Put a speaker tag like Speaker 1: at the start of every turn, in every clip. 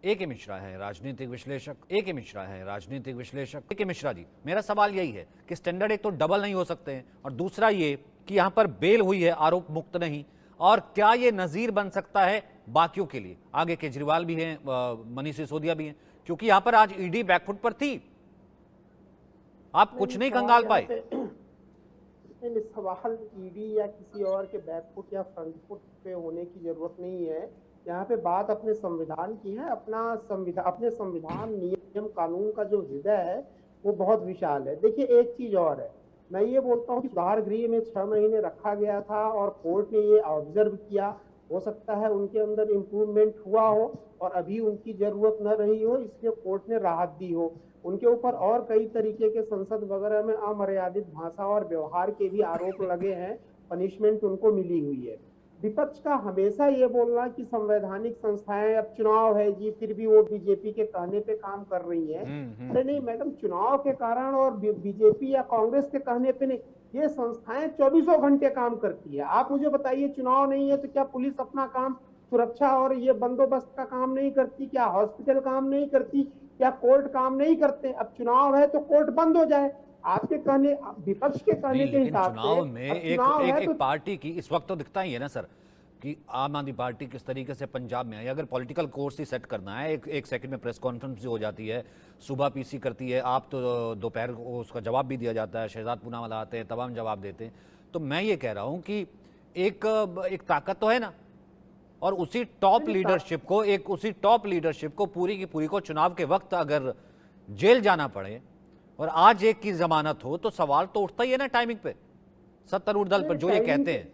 Speaker 1: A.K. Mishra है राजनीतिक विश्लेषक। A.K. मिश्रा है राजनीतिक विश्लेषक। A.K. मिश्रा जी, मेरा सवाल यही है कि स्टैंडर्ड एक तो डबल नहीं हो सकते हैं, और दूसरा ये कि यहां पर बेल हुई है, आरोप मुक्त नहीं, और क्या ये नजीर बन सकता है बाकियों के लिए? आगे केजरीवाल भी हैं, मनीष सिसोदिया भी हैं, क्योंकि यहां पर आज ईडी बैकफुट पर थी, आप कुछ नहीं कंगाल पाए।
Speaker 2: सवाल ईडी या किसी और के बैकफुट या फ्रंट फुट पे होने की जरूरत नहीं है। यहाँ पे बात अपने संविधान की है। अपने संविधान, नियम, कानून का जो हृदय है वो बहुत विशाल है। देखिए, एक चीज और है, मैं ये बोलता हूँ कि सुधार गृह में 6 महीने रखा गया था और कोर्ट ने ये ऑब्जर्व किया, हो सकता है उनके अंदर इम्प्रूवमेंट हुआ हो और अभी उनकी जरूरत न रही हो, इसलिए कोर्ट ने राहत दी हो। उनके ऊपर और कई तरीके के संसद वगैरह में अमर्यादित भाषा और व्यवहार के भी आरोप लगे हैं, पनिशमेंट उनको मिली हुई है। विपक्ष का हमेशा ये बोलना कि संवैधानिक संस्थाएं, अब चुनाव है जी, फिर भी वो बीजेपी के कहने पे काम कर रही है। अरे नहीं मैडम, चुनाव के कारण और बीजेपी या कांग्रेस के कहने पे नहीं, ये संस्थाएं 24 घंटे काम करती है। आप मुझे बताइए, चुनाव नहीं है तो क्या पुलिस अपना काम, सुरक्षा और ये बंदोबस्त का काम नहीं करती? क्या हॉस्पिटल काम नहीं करती? क्या कोर्ट काम नहीं करते? अब चुनाव है तो कोर्ट बंद हो जाए, आपके कहने, विपक्ष के कहने के हिसाब से।
Speaker 1: चुनाव में एक पार्टी की इस वक्त तो दिखता ही है ना सर कि आम आदमी पार्टी किस तरीके से पंजाब में आई। अगर पॉलिटिकल कोर्स ही सेट करना है, एक सेकंड में प्रेस कॉन्फ्रेंस भी हो जाती है, सुबह पीसी करती है, आप तो दोपहर को उसका जवाब भी दिया जाता है, शहजाद पूनावाला आते हैं, तमाम जवाब देते हैं। तो मैं ये कह रहा हूं कि एक ताकत तो है ना, और उसी टॉप लीडरशिप को पूरी की पूरी को चुनाव के वक्त अगर जेल जाना पड़े और आज एक की जमानत हो, तो सवाल तो उठता ही है ना टाइमिंग पे, सत्तारूढ़ दल पर जो ये कहते हैं।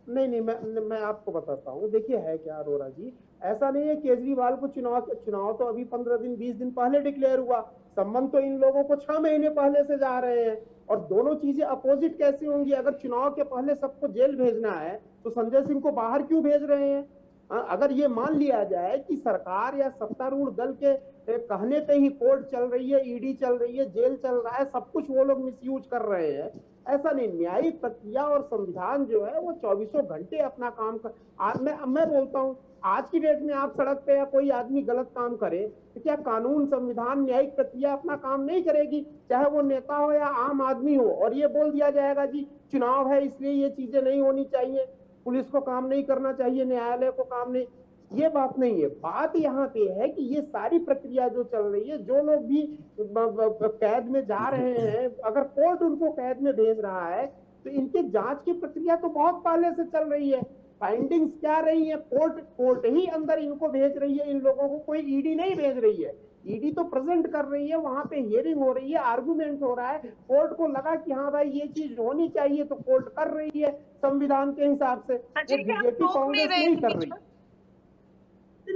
Speaker 2: नहीं, मैं आपको बताता हूँ। देखिए, है क्या अरोड़ा जी, ऐसा नहीं है केजरीवाल को चुनाव तो अभी 15 दिन 20 दिन पहले डिक्लेयर हुआ, संबंध तो इन लोगों को 6 महीने पहले से जा रहे हैं। और दोनों चीजें अपोजिट कैसे होंगी? अगर चुनाव के पहले सबको जेल भेजना है तो संजय सिंह को बाहर क्यों भेज रहे हैं? अगर ये मान लिया जाए कि सरकार या सत्तारूढ़ दल के कहने पे ही कोर्ट चल रही है, ईडी चल रही है, जेल चल रहा है, सब कुछ वो लोग मिसयूज कर रहे हैं, ऐसा नहीं। न्यायिक प्रक्रिया और संविधान जो है वो 24 घंटे अपना काम कर। आज मैं बोलता हूँ, आज की डेट में आप सड़क पे या कोई आदमी गलत काम करे तो क्या कानून, संविधान, न्यायिक प्रक्रिया अपना काम नहीं करेगी? चाहे वो नेता हो या आम आदमी हो, और ये बोल दिया जाएगा जी चुनाव है इसलिए ये चीजें नहीं होनी चाहिए, पुलिस को काम नहीं करना चाहिए, न्यायालय को काम नहीं, ये बात नहीं है। बात यहाँ पे है कि ये सारी प्रक्रिया जो चल रही है, जो लोग भी कैद में जा रहे हैं, अगर कोर्ट उनको कैद में भेज रहा है तो इनके जांच की प्रक्रिया तो बहुत पहले से चल रही है। फाइंडिंग्स क्या रही है? कोर्ट ही अंदर इनको भेज रही है, इन लोगों को कोई ईडी नहीं भेज रही है। ईडी तो प्रेजेंट कर रही है, वहां पे हियरिंग हो रही है, आर्गुमेंट हो रहा है, कोर्ट को लगा कि हाँ भाई ये चीज होनी चाहिए तो कोर्ट कर रही है संविधान के हिसाब से। बीजेपी कांग्रेस नहीं कर रही।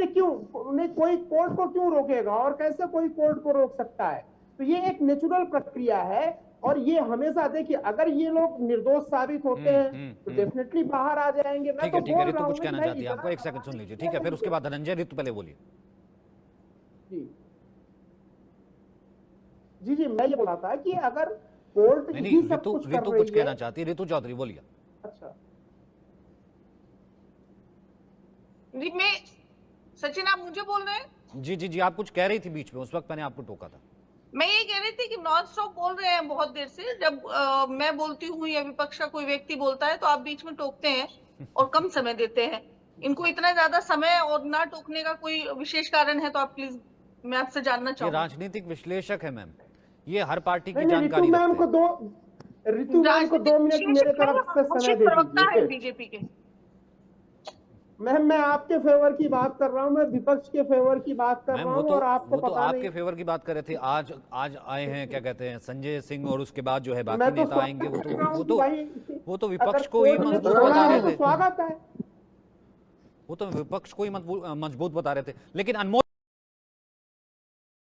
Speaker 2: क्यों? नहीं, कोई कोर्ट को क्यों रोकेगा, और कैसे कोई कोर्ट को रोक सकता है? तो ये एक नेचुरल प्रक्रिया है, और ये हमेशा, देखिए, अगर ये लोग निर्दोष साबित होते हैं तो डेफिनेटली बाहर आ जाएंगे।
Speaker 1: ठीक है, ऋतु कुछ कहना चाहती है, आपको एक सेकंड सुन लीजिए, ठीक है? फिर उसके बाद धनंजय, ऋतु पहले बोलिए।
Speaker 2: जी, मैं ये बोला था कि अगर कोर्ट
Speaker 1: नहीं, ऋतु कुछ कहना चाहती है, ऋतु चौधरी बोलिए।
Speaker 2: अच्छा
Speaker 3: जी, मैं सचिन, आप मुझे बोल रहे हैं?
Speaker 1: जी, आप कुछ कह रही थी बीच में, उस वक्त मैंने आपको टोका था।
Speaker 3: मैं ये कह रही थी कि नॉन स्टॉप बोल रहे हैं बहुत देर से। जब मैं बोलती हूँ या विपक्ष का कोई व्यक्ति बोलता है तो आप बीच में टोकते हैं और कम समय देते हैं। इनको इतना ज्यादा समय और ना टोकने का कोई विशेष कारण है तो आप प्लीज, मैं आपसे जानना चाहूंगी।
Speaker 1: ये राजनीतिक विश्लेषक है मैम, ये हर पार्टी की जानकारी
Speaker 2: ऋतु मैम को 2 मिनट मेरे तरफ से समय दे दीजिए।
Speaker 3: बीजेपी के
Speaker 2: मैम, मैं आपके फेवर की बात कर रहा हूँ, मैं विपक्ष के फेवर की बात कर रहा हूँ, और आपको पता नहीं।
Speaker 1: आपके फेवर की बात कर रहे थे। आज आए हैं, क्या कहते हैं, संजय सिंह, और उसके बाद जो है बाकी नेता आएंगे, वो तो विपक्ष को ही मजबूत बता रहे थे।
Speaker 2: स्वागत है,
Speaker 1: वो तो विपक्ष को ही मजबूत बता रहे थे। लेकिन अनमोल